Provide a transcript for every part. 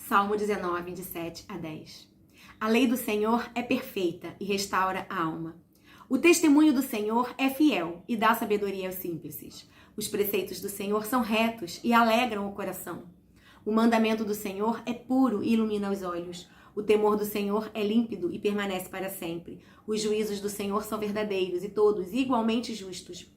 Salmo 19, de 7 a 10. A lei do Senhor é perfeita e restaura a alma. O testemunho do Senhor é fiel e dá sabedoria aos simples. Os preceitos do Senhor são retos e alegram o coração. O mandamento do Senhor é puro e ilumina os olhos. O temor do Senhor é límpido e permanece para sempre. Os juízos do Senhor são verdadeiros e todos igualmente justos.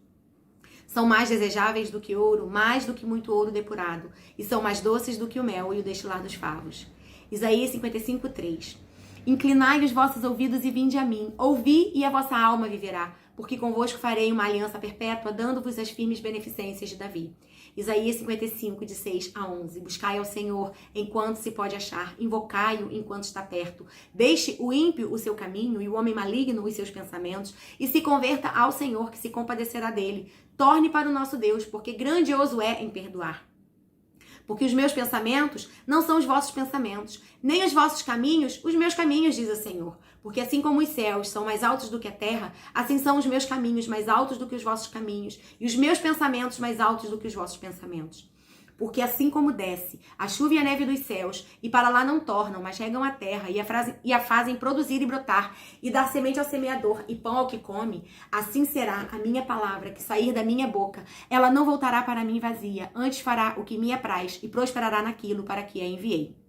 São mais desejáveis do que ouro, mais do que muito ouro depurado, e são mais doces do que o mel e o destilar dos favos. Isaías 55, 3. Inclinai os vossos ouvidos e vinde a mim. Ouvi e a vossa alma viverá, porque convosco farei uma aliança perpétua, dando-vos as firmes beneficências de Davi. Isaías 55, de 6 a 11. Buscai ao Senhor enquanto se pode achar, invocai-o enquanto está perto. Deixe o ímpio o seu caminho e o homem maligno os seus pensamentos, e se converta ao Senhor, que se compadecerá dele. Torne para o nosso Deus, porque grandioso é em perdoar. Porque os meus pensamentos não são os vossos pensamentos, nem os vossos caminhos, os meus caminhos, diz o Senhor. Porque assim como os céus são mais altos do que a terra, assim são os meus caminhos mais altos do que os vossos caminhos, e os meus pensamentos mais altos do que os vossos pensamentos. Porque assim como desce a chuva e a neve dos céus, e para lá não tornam, mas regam a terra, e a fazem produzir e brotar, e dar semente ao semeador e pão ao que come, assim será a minha palavra que sair da minha boca. Ela não voltará para mim vazia, antes fará o que me apraz, e prosperará naquilo para que a enviei.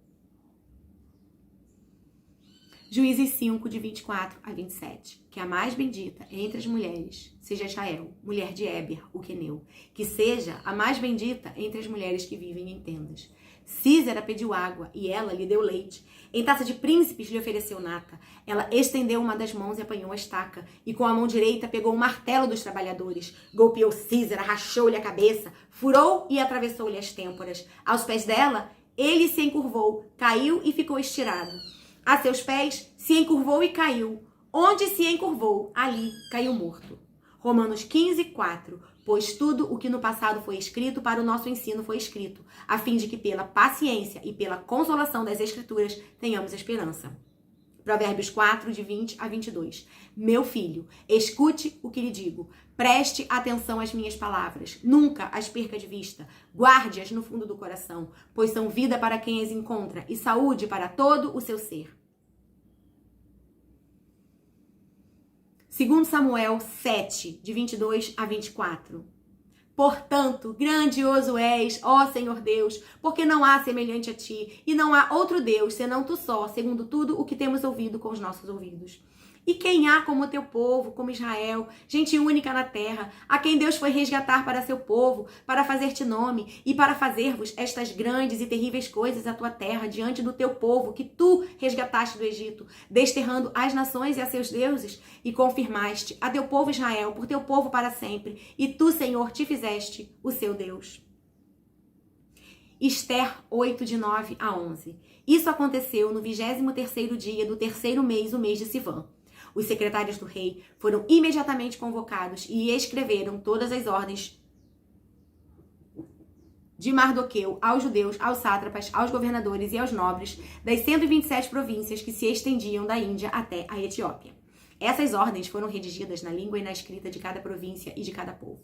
Juízes 5, de 24 a 27. Que a mais bendita entre as mulheres seja Jael, mulher de Éber, o queneu. Que seja a mais bendita entre as mulheres que vivem em tendas. Císera pediu água e ela lhe deu leite. Em taça de príncipes lhe ofereceu nata. Ela estendeu uma das mãos e apanhou a estaca. E com a mão direita pegou o martelo dos trabalhadores. Golpeou Císera, rachou-lhe a cabeça, furou e atravessou-lhe as têmporas. Aos pés dela, ele se encurvou, caiu e ficou estirado. A seus pés se encurvou e caiu. Onde se encurvou, ali caiu morto. Romanos 15, 4. Pois tudo o que no passado foi escrito para o nosso ensino foi escrito, a fim de que pela paciência e pela consolação das Escrituras tenhamos esperança. Provérbios 4, de 20 a 22. Meu filho, escute o que lhe digo. Preste atenção às minhas palavras. Nunca as perca de vista. Guarde-as no fundo do coração, pois são vida para quem as encontra e saúde para todo o seu ser. 2 Samuel 7, de 22 a 24. Portanto, grandioso és, ó Senhor Deus, porque não há semelhante a ti, e não há outro Deus, senão tu só, segundo tudo o que temos ouvido com os nossos ouvidos. E quem há como o teu povo, como Israel, gente única na terra, a quem Deus foi resgatar para seu povo, para fazer-te nome, e para fazer-vos estas grandes e terríveis coisas à tua terra, diante do teu povo, que tu resgataste do Egito, desterrando as nações e a seus deuses, e confirmaste a teu povo Israel, por teu povo para sempre, e tu, Senhor, te fizeste o seu Deus. Esther 8, de 9 a 11. Isso aconteceu no 23º dia do terceiro mês, o mês de Sivan. Os secretários do rei foram imediatamente convocados e escreveram todas as ordens de Mardoqueu aos judeus, aos sátrapas, aos governadores e aos nobres das 127 províncias que se estendiam da Índia até a Etiópia. Essas ordens foram redigidas na língua e na escrita de cada província e de cada povo,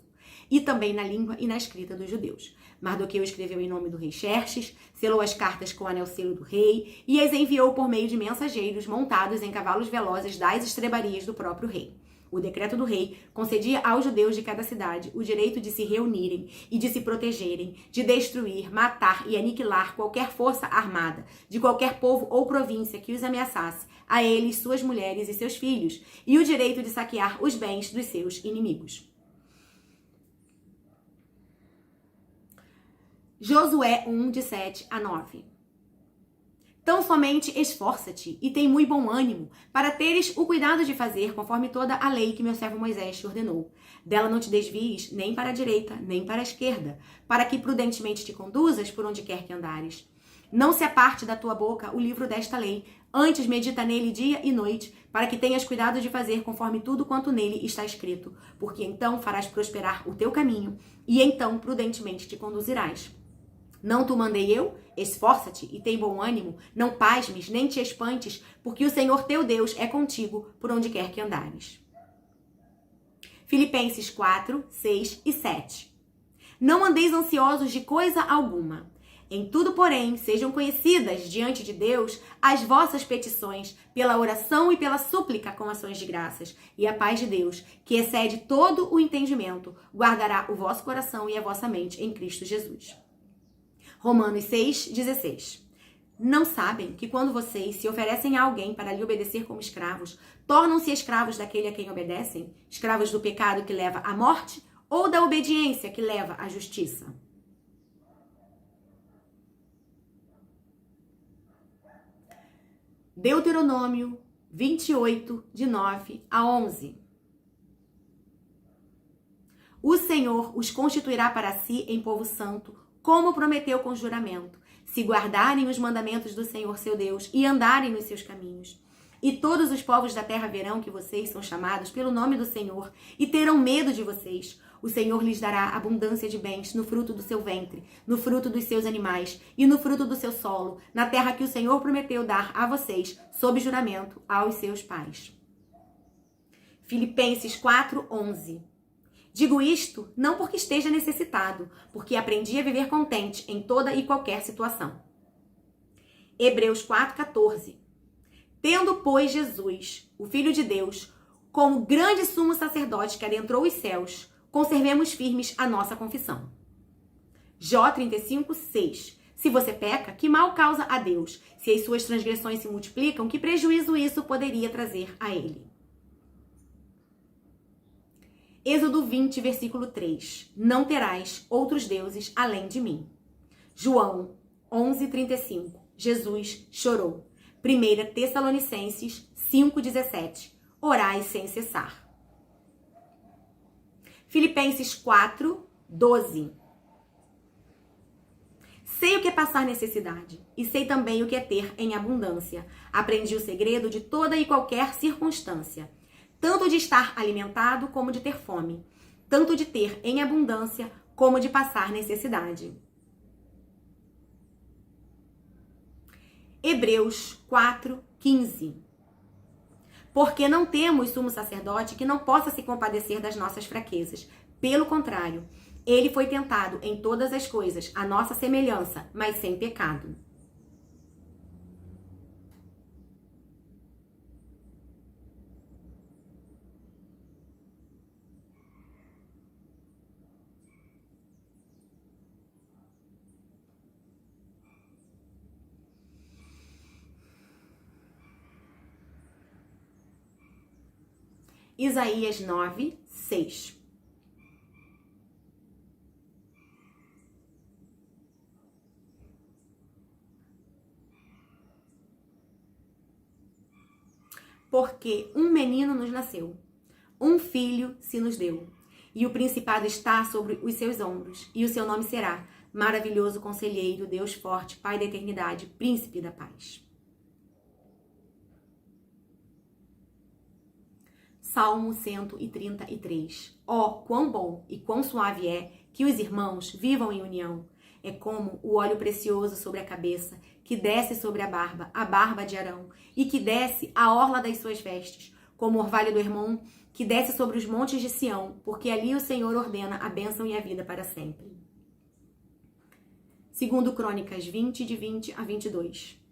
e também na língua e na escrita dos judeus. Mardoqueu escreveu em nome do rei Xerxes, selou as cartas com o anel-selo do rei e as enviou por meio de mensageiros montados em cavalos velozes das estrebarias do próprio rei. O decreto do rei concedia aos judeus de cada cidade o direito de se reunirem e de se protegerem, de destruir, matar e aniquilar qualquer força armada, de qualquer povo ou província que os ameaçasse, a eles, suas mulheres e seus filhos, e o direito de saquear os bens dos seus inimigos. Josué 1, de 7 a 9. Tão somente esforça-te e tem muito bom ânimo, para teres o cuidado de fazer conforme toda a lei que meu servo Moisés te ordenou. Dela não te desvies nem para a direita, nem para a esquerda, para que prudentemente te conduzas por onde quer que andares. Não se aparte da tua boca o livro desta lei, antes medita nele dia e noite, para que tenhas cuidado de fazer conforme tudo quanto nele está escrito, porque então farás prosperar o teu caminho, e então prudentemente te conduzirás. Não te mandei eu? Esforça-te e tem bom ânimo, não pasmes, nem te espantes, porque o Senhor teu Deus é contigo por onde quer que andares. Filipenses 4, 6 e 7. Não andeis ansiosos de coisa alguma. Em tudo, porém, sejam conhecidas diante de Deus as vossas petições, pela oração e pela súplica com ações de graças. E a paz de Deus, que excede todo o entendimento, guardará o vosso coração e a vossa mente em Cristo Jesus. Romanos 6:16. Não sabem que quando vocês se oferecem a alguém para lhe obedecer como escravos, tornam-se escravos daquele a quem obedecem? Escravos do pecado que leva à morte ou da obediência que leva à justiça? Deuteronômio 28, de 9 a 11. O Senhor os constituirá para si em povo santo, como prometeu com juramento, se guardarem os mandamentos do Senhor seu Deus e andarem nos seus caminhos. E todos os povos da terra verão que vocês são chamados pelo nome do Senhor e terão medo de vocês. O Senhor lhes dará abundância de bens no fruto do seu ventre, no fruto dos seus animais e no fruto do seu solo, na terra que o Senhor prometeu dar a vocês, sob juramento, aos seus pais. Filipenses 4:11. Digo isto não porque esteja necessitado, porque aprendi a viver contente em toda e qualquer situação. Hebreus 4:14. Tendo, pois, Jesus, o Filho de Deus, como grande sumo sacerdote que adentrou os céus, conservemos firmes a nossa confissão. Jó 35:6. Se você peca, que mal causa a Deus? Se as suas transgressões se multiplicam, que prejuízo isso poderia trazer a ele? Êxodo 20, versículo 3. Não terás outros deuses além de mim. João 11:35. Jesus chorou. 1 Tessalonicenses 5:17. Orai sem cessar. Filipenses 4:12. Sei o que é passar necessidade e sei também o que é ter em abundância. Aprendi o segredo de toda e qualquer circunstância, tanto de estar alimentado como de ter fome, tanto de ter em abundância como de passar necessidade. Hebreus 4:15. Porque não temos sumo sacerdote que não possa se compadecer das nossas fraquezas. Pelo contrário, ele foi tentado em todas as coisas, à nossa semelhança, mas sem pecado. Isaías 9:6. Porque um menino nos nasceu, um filho se nos deu, e o principado está sobre os seus ombros, e o seu nome será Maravilhoso Conselheiro, Deus Forte, Pai da Eternidade, Príncipe da Paz. Salmo 133. Ó, quão bom e quão suave é que os irmãos vivam em união. É como o óleo precioso sobre a cabeça, que desce sobre a barba de Arão, e que desce a orla das suas vestes, como o orvalho do Hermon, que desce sobre os montes de Sião, porque ali o Senhor ordena a bênção e a vida para sempre. Segundo Crônicas 20, de 20 a 22.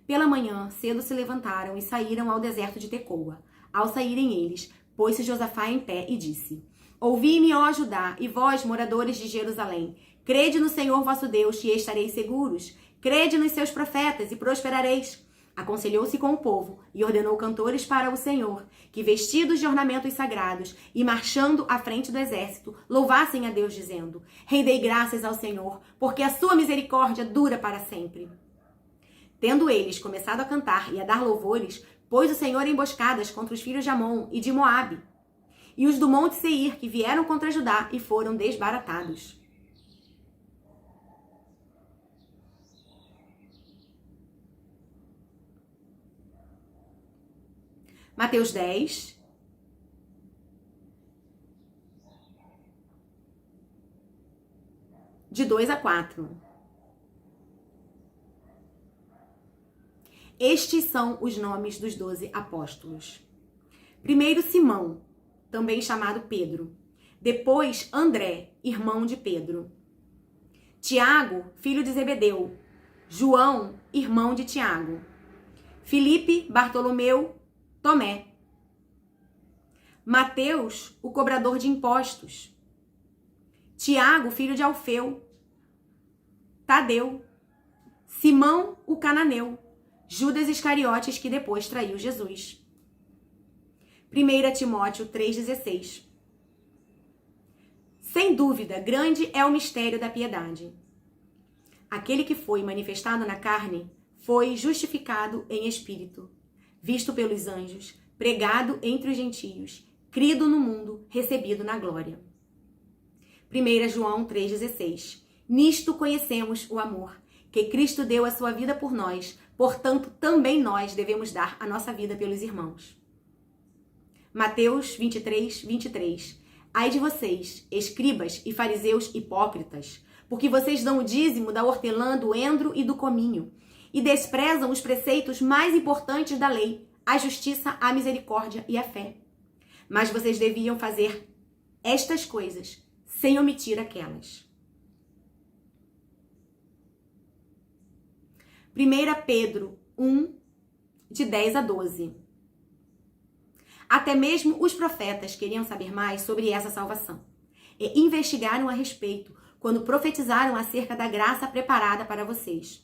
Pela manhã, cedo se levantaram e saíram ao deserto de Tecoa. Ao saírem eles, pôs-se Josafá em pé e disse: Ouvi-me, ó Judá, e vós, moradores de Jerusalém, crede no Senhor vosso Deus e estareis seguros. Crede nos seus profetas e prosperareis. Aconselhou-se com o povo e ordenou cantores para o Senhor, que vestidos de ornamentos sagrados e marchando à frente do exército, louvassem a Deus dizendo: Rendei graças ao Senhor, porque a sua misericórdia dura para sempre. Tendo eles começado a cantar e a dar louvores, pôs o Senhor emboscadas contra os filhos de Amon e de Moabe, e os do monte Seir, que vieram contra Judá e foram desbaratados. Mateus 10, de 2 a 4. Estes são os nomes dos 12 apóstolos. Primeiro Simão, também chamado Pedro. Depois André, irmão de Pedro. Tiago, filho de Zebedeu, João, irmão de Tiago, Filipe, Bartolomeu, Tomé, Mateus, o cobrador de impostos, Tiago, filho de Alfeu, Tadeu, Simão, o cananeu, Judas Iscariotes, que depois traiu Jesus. 1 Timóteo 3,16. Sem dúvida, grande é o mistério da piedade. Aquele que foi manifestado na carne foi justificado em espírito, visto pelos anjos, pregado entre os gentios, crido no mundo, recebido na glória. 1 João 3,16. Nisto conhecemos o amor, que Cristo deu a sua vida por nós, portanto também nós devemos dar a nossa vida pelos irmãos. Mateus 23:23. Ai de vocês, escribas e fariseus hipócritas, porque vocês dão o dízimo da hortelã, do endro e do cominho, e desprezam os preceitos mais importantes da lei, a justiça, a misericórdia e a fé. Mas vocês deviam fazer estas coisas, sem omitir aquelas. 1 Pedro 1, de 10 a 12. Até mesmo os profetas queriam saber mais sobre essa salvação e investigaram a respeito quando profetizaram acerca da graça preparada para vocês.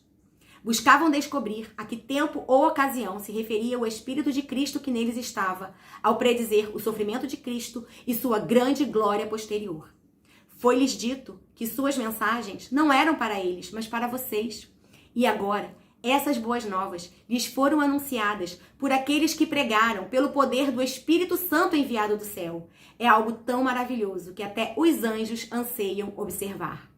Buscavam descobrir a que tempo ou ocasião se referia o Espírito de Cristo que neles estava, ao predizer o sofrimento de Cristo e sua grande glória posterior. Foi-lhes dito que suas mensagens não eram para eles, mas para vocês. E agora, essas boas novas lhes foram anunciadas por aqueles que pregaram pelo poder do Espírito Santo enviado do céu. É algo tão maravilhoso que até os anjos anseiam observar.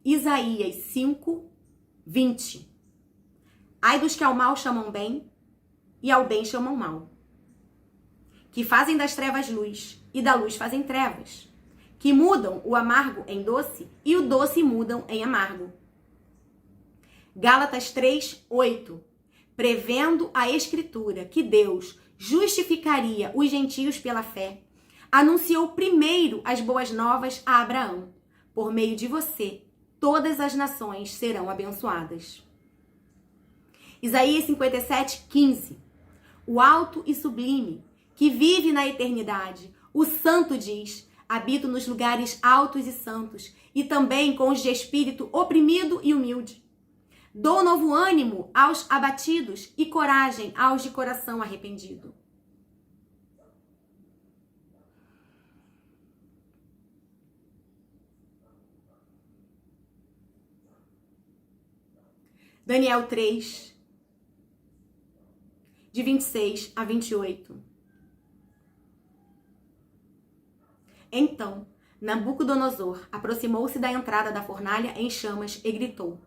Isaías 5, 20. Ai dos que ao mal chamam bem e ao bem chamam mal, que fazem das trevas luz e da luz fazem trevas, que mudam o amargo em doce e o doce mudam em amargo. Gálatas 3, 8. Prevendo a Escritura que Deus justificaria os gentios pela fé, anunciou primeiro as boas novas a Abraão. Por meio de você, todas as nações serão abençoadas. Isaías 57, 15. O alto e sublime, que vive na eternidade, o santo diz: habito nos lugares altos e santos, e também com os de espírito oprimido e humilde. Dou novo ânimo aos abatidos e coragem aos de coração arrependido. Daniel 3, de 26 a 28. Então, Nabucodonosor aproximou-se da entrada da fornalha em chamas e gritou: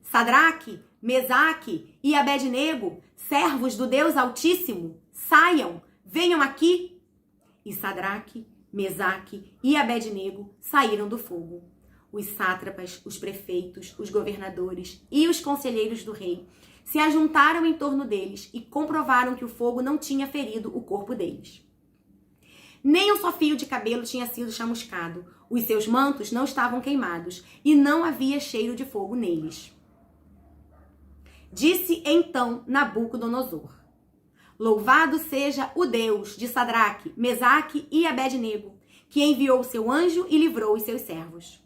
Sadraque, Mesaque e Abednego, servos do Deus Altíssimo, saiam, venham aqui. E Sadraque, Mesaque e Abednego saíram do fogo. Os sátrapas, os prefeitos, os governadores e os conselheiros do rei se ajuntaram em torno deles e comprovaram que o fogo não tinha ferido o corpo deles. Nem um só fio de cabelo tinha sido chamuscado, os seus mantos não estavam queimados e não havia cheiro de fogo neles. Disse então Nabucodonosor: Louvado seja o Deus de Sadraque, Mesaque e Abednego, que enviou o seu anjo e livrou os seus servos.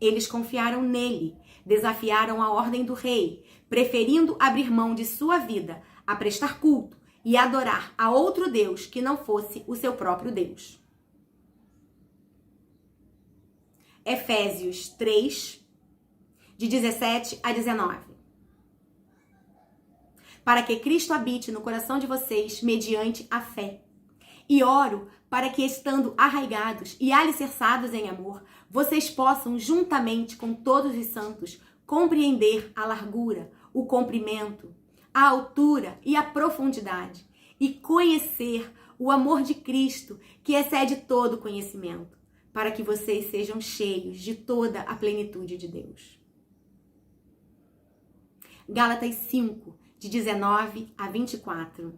Eles confiaram nele, desafiaram a ordem do rei, preferindo abrir mão de sua vida a prestar culto e adorar a outro Deus que não fosse o seu próprio Deus. Efésios 3, de 17 a 19. Para que Cristo habite no coração de vocês mediante a fé. E oro para que, estando arraigados e alicerçados em amor, vocês possam, juntamente com todos os santos, compreender a largura, o comprimento, a altura e a profundidade, e conhecer o amor de Cristo, que excede todo conhecimento, para que vocês sejam cheios de toda a plenitude de Deus. Gálatas 5, de 19 a 24.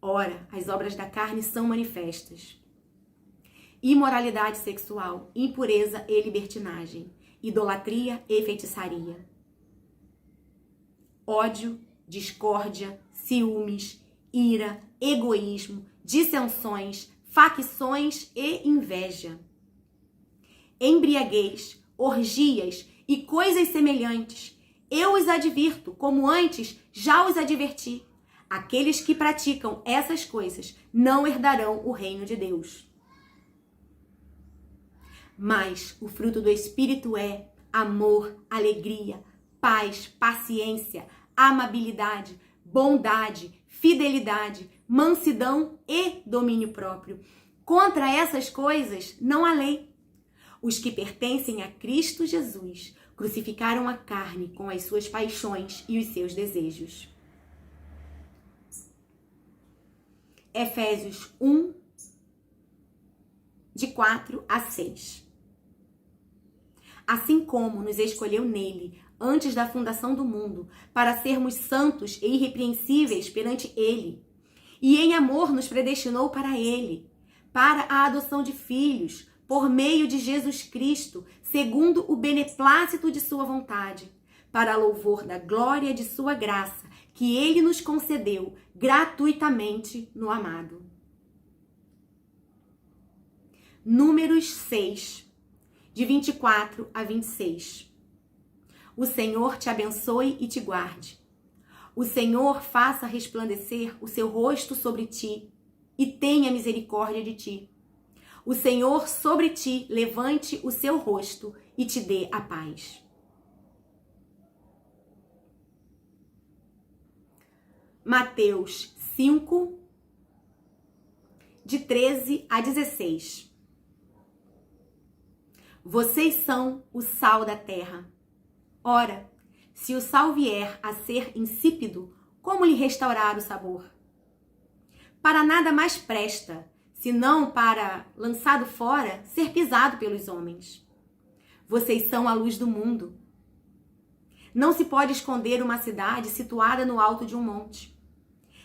Ora, as obras da carne são manifestas: imoralidade sexual, impureza e libertinagem, idolatria e feitiçaria, ódio, discórdia, ciúmes, ira, egoísmo, dissensões, facções e inveja, embriaguez, orgias e coisas semelhantes. Eu os advirto, como antes já os adverti. Aqueles que praticam essas coisas não herdarão o reino de Deus. Mas o fruto do Espírito é amor, alegria, paz, paciência, amabilidade, bondade, fidelidade, mansidão e domínio próprio. Contra essas coisas não há lei. Os que pertencem a Cristo Jesus crucificaram a carne com as suas paixões e os seus desejos. Efésios 1, de 4 a 6. Assim como nos escolheu nele, antes da fundação do mundo, para sermos santos e irrepreensíveis perante ele, e em amor nos predestinou para ele, para a adoção de filhos, por meio de Jesus Cristo, segundo o beneplácito de sua vontade, para louvor da glória de sua graça, que ele nos concedeu gratuitamente no amado. Números 6, de 24 a 26. O Senhor te abençoe e te guarde. O Senhor faça resplandecer o seu rosto sobre ti e tenha misericórdia de ti. O Senhor sobre ti levante o seu rosto e te dê a paz. Mateus 5, de 13 a 16. Vocês são o sal da terra. Ora, se o sal vier a ser insípido, como lhe restaurar o sabor? Para nada mais presta, senão para, lançado fora, ser pisado pelos homens. Vocês são a luz do mundo. Não se pode esconder uma cidade situada no alto de um monte.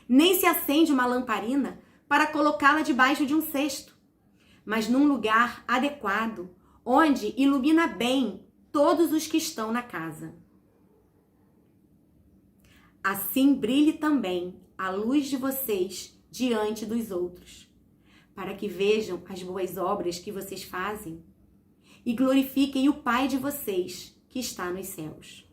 Nem se acende uma lamparina para colocá-la debaixo de um cesto, mas num lugar adequado, onde ilumina bem todos os que estão na casa. Assim brilhe também a luz de vocês diante dos outros, para que vejam as boas obras que vocês fazem e glorifiquem o Pai de vocês que está nos céus.